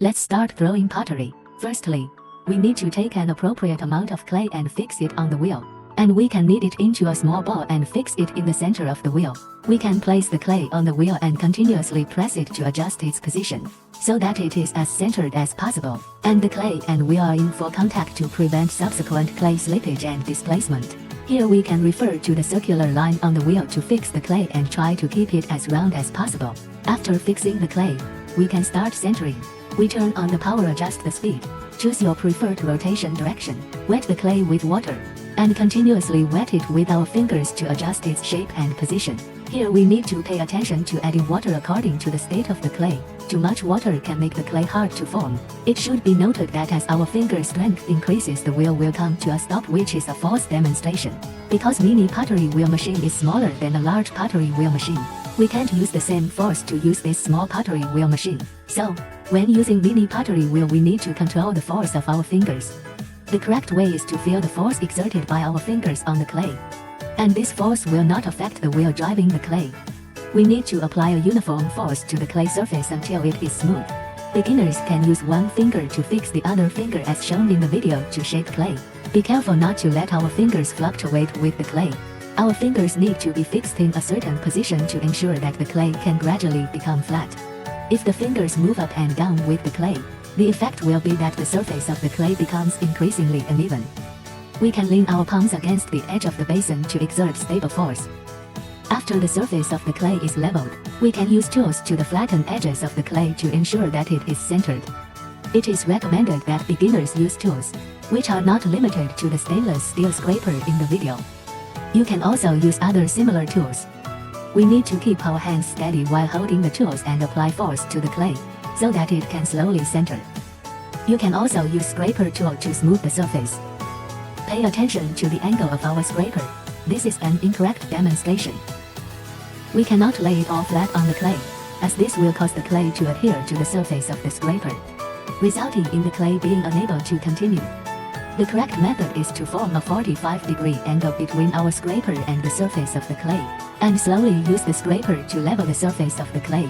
Let's start throwing pottery. Firstly, we need to take an appropriate amount of clay and fix it on the wheel. And we can knead it into a small ball and fix it in the center of the wheel. We can place the clay on the wheel and continuously press it to adjust its position, so that it is as centered as possible, and the clay and wheel are in full contact to prevent subsequent clay slippage and displacement. Here we can refer to the circular line on the wheel to fix the clay and try to keep it as round as possible. After fixing the clay, we can start centering. We turn on the power, adjust the speed, choose your preferred rotation direction, wet the clay with water, and continuously wet it with our fingers to adjust its shape and position. Here we need to pay attention to adding water according to the state of the clay. Too much water can make the clay hard to form. It should be noted that as our finger strength increases, the wheel will come to a stop, which is a false demonstration. Because mini pottery wheel machine is smaller than a large pottery wheel machine, we can't use the same force to use this small pottery wheel machine. So, when using mini pottery wheel, we need to control the force of our fingers. The correct way is to feel the force exerted by our fingers on the clay. And this force will not affect the wheel driving the clay. We need to apply a uniform force to the clay surface until it is smooth. Beginners can use one finger to fix the other finger as shown in the video to shape clay. Be careful not to let our fingers fluctuate with the clay. Our fingers need to be fixed in a certain position to ensure that the clay can gradually become flat. If the fingers move up and down with the clay, the effect will be that the surface of the clay becomes increasingly uneven. We can lean our palms against the edge of the basin to exert stable force. After the surface of the clay is leveled, we can use tools to flatten edges of the clay to ensure that it is centered. It is recommended that beginners use tools, which are not limited to the stainless steel scraper in the video. You can also use other similar tools. We need to keep our hands steady while holding the tools and apply force to the clay, so that it can slowly center. You can also use scraper tool to smooth the surface. Pay attention to the angle of our scraper. This is an incorrect demonstration. We cannot lay it all flat on the clay, as this will cause the clay to adhere to the surface of the scraper, resulting in the clay being unable to continue. The correct method is to form a 45-degree angle between our scraper and the surface of the clay, and slowly use the scraper to level the surface of the clay.